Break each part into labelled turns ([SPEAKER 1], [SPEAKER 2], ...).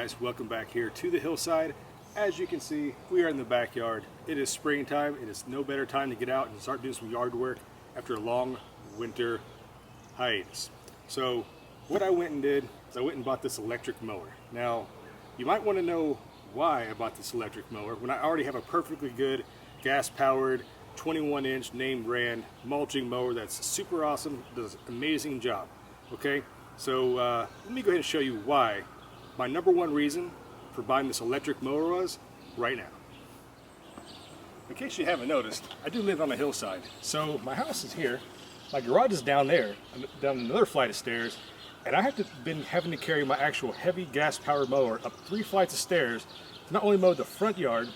[SPEAKER 1] guys, welcome back here to the Hillside. As you can see, we are in the backyard. It is springtime. It is no better time to get out and start doing some yard work after a long winter hiatus. So what I went and did is I went and bought this electric mower. Now, you might want to know why I bought this electric mower when I already have a perfectly good gas-powered 21-inch name brand mulching mower that's super awesome, does an amazing job. Okay, so let me go ahead and show you why my number one reason for buying this electric mower was right now. In case you haven't noticed, I do live on a hillside. So my house is here, my garage is down there, down another flight of stairs, and I have been having to carry my actual heavy gas-powered mower up 3 flights of stairs to not only mow the front yard,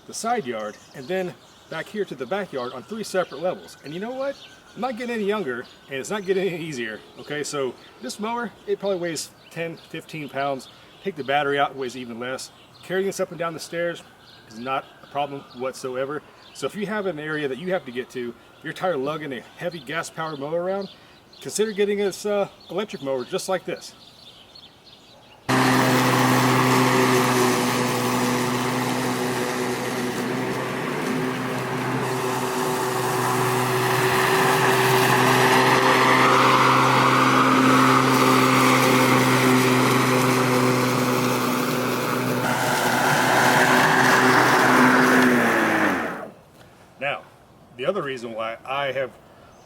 [SPEAKER 1] the side yard, and then back here to the backyard on 3 separate levels. And you know what? I'm not getting any younger, and it's not getting any easier. Okay, so this mower, it probably weighs 10, 15 pounds. Take the battery out, it weighs even less. Carrying this up and down the stairs is not a problem whatsoever. So if you have an area that you have to get to, you're tired of lugging a heavy gas-powered mower around, consider getting this electric mower just like this. Now, the other reason why I have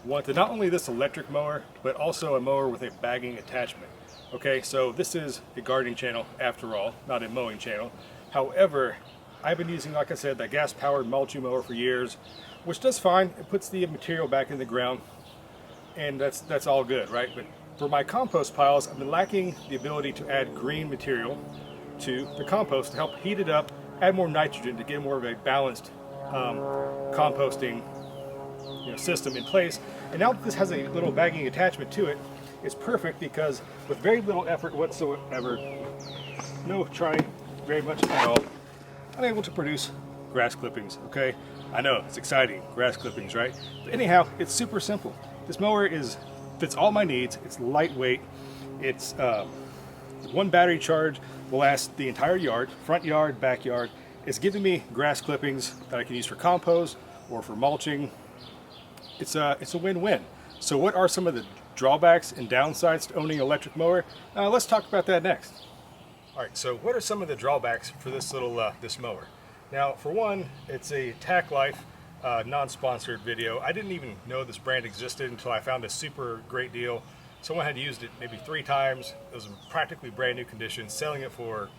[SPEAKER 1] wanted not only this electric mower, but also a mower with a bagging attachment. Okay, so this is a gardening channel after all, not a mowing channel. However, I've been using, like I said, that gas-powered mulching mower for years, which does fine. It puts the material back in the ground, and that's all good, right? But for my compost piles, I've been lacking the ability to add green material to the compost to help heat it up, add more nitrogen to get more of a balanced composting system in place. And now that this has a little bagging attachment to it, it's perfect because with very little effort whatsoever, no trying very much at all, I'm able to produce grass clippings. Okay, I know it's exciting, grass clippings, right? But anyhow, it's super simple. This mower fits all my needs. It's lightweight. It's one battery charge will last the entire yard, front yard, backyard. It's giving me grass clippings that I can use for compost or for mulching. It's a win-win. So what are some of the drawbacks and downsides to owning an electric mower? Let's talk about that next. All right, so what are some of the drawbacks for this little this mower? Now, for one, it's a Tack Life non-sponsored video. I didn't even know this brand existed until I found a super great deal. Someone had used it maybe 3 times. It was in practically brand new condition, selling it for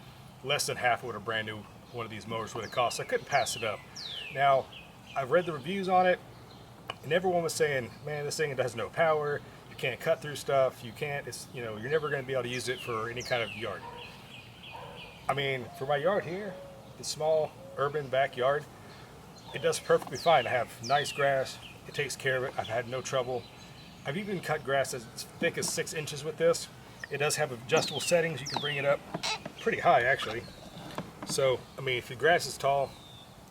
[SPEAKER 1] less than half of what a brand new one of these mowers would have cost. I couldn't pass it up. Now, I've read the reviews on it, and everyone was saying, man, this thing has no power, you can't cut through stuff, you can't, you're never going to be able to use it for any kind of yard. I mean, for my yard here, the small urban backyard, it does perfectly fine. I have nice grass, it takes care of it, I've had no trouble. I've even cut grass as thick as 6 inches with this. It does have adjustable settings, you can bring it up pretty high actually. So, I mean, if your grass is tall,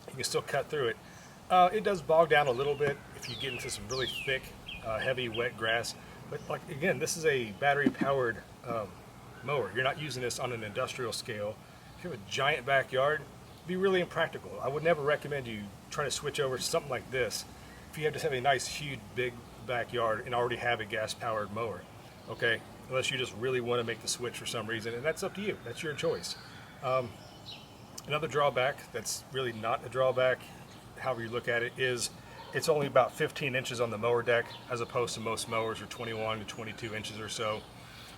[SPEAKER 1] you can still cut through it. It does bog down a little bit if you get into some really thick, heavy, wet grass. But like again, this is a battery-powered mower. You're not using this on an industrial scale. If you have a giant backyard, it'd be really impractical. I would never recommend you try to switch over to something like this if you just have a nice, huge, big backyard and already have a gas-powered mower. Okay, unless you just really want to make the switch for some reason, and that's up to you. That's your choice. Another drawback that's really not a drawback, however you look at it, is it's only about 15 inches on the mower deck as opposed to most mowers are 21 to 22 inches or so.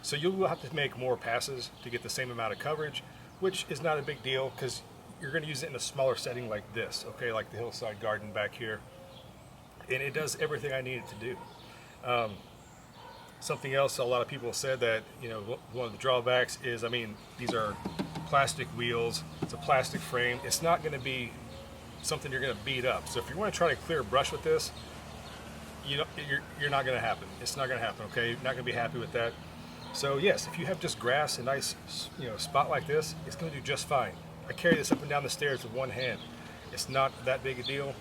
[SPEAKER 1] So you'll have to make more passes to get the same amount of coverage, which is not a big deal because you're going to use it in a smaller setting like this, okay, like the hillside garden back here. And it does everything I need it to do. Something else, a lot of people said that, one of the drawbacks is, I mean, these are plastic wheels, it's a plastic frame, it's not going to be something you're going to beat up. So if you want to try to clear a brush with this, you're not going to happen. It's not going to happen, okay? You're not going to be happy with that. So yes, if you have just grass, a nice spot like this, it's going to do just fine. I carry this up and down the stairs with one hand. It's not that big a deal.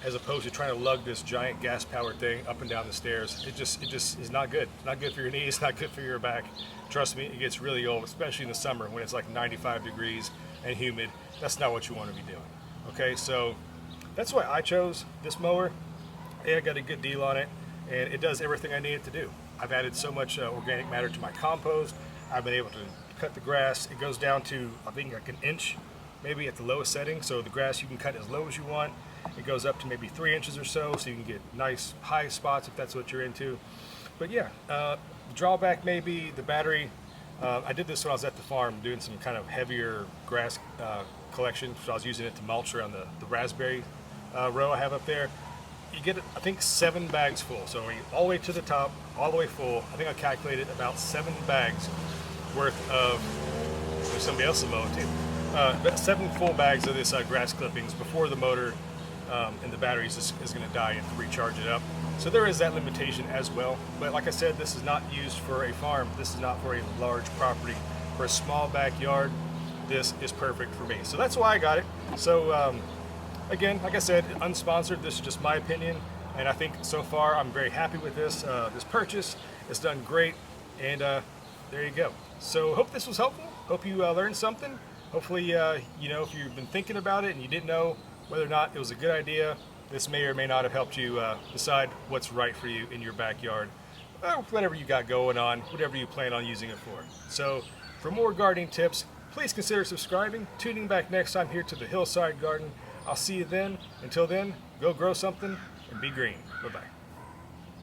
[SPEAKER 1] as opposed to trying to lug this giant gas powered thing up and down the stairs. It just is not good. It's not good for your knees, not good for your back. Trust me, it gets really old, especially in the summer when it's like 95 degrees and humid. That's not what you want to be doing. Okay, so that's why I chose this mower. I got a good deal on it, and it does everything I need it to do. I've added so much organic matter to my compost. I've been able to cut the grass. It goes down to, I think, like an inch, maybe at the lowest setting. So the grass you can cut as low as you want. It goes up to maybe 3 inches or so you can get nice high spots if that's what you're into. But yeah, the drawback may be the battery. I did this when I was at the farm doing some kind of heavier grass collection. So I was using it to mulch around the raspberry row I have up there. You get, I think, 7 bags full. So all the way to the top, all the way full. I think I calculated about 7 bags worth of, there's somebody else mowing too. About 7 full bags of this grass clippings before the motor and the batteries is going to die and recharge it up. So there is that limitation as well. But like I said, this is not used for a farm. This is not for a large property. For a small backyard, this is perfect for me. So that's why I got it. So again, like I said, unsponsored. This is just my opinion, and I think so far I'm very happy with this purchase. It's done great, and there you go. So hope this was helpful. Hope you learned something. Hopefully, you know, if you've been thinking about it and you didn't know whether or not it was a good idea, this may or may not have helped you decide what's right for you in your backyard, or whatever you got going on, whatever you plan on using it for. So for more gardening tips, please consider subscribing, tuning back next time here to the Hillside Garden. I'll see you then. Until then, go grow something and be green. Bye-bye.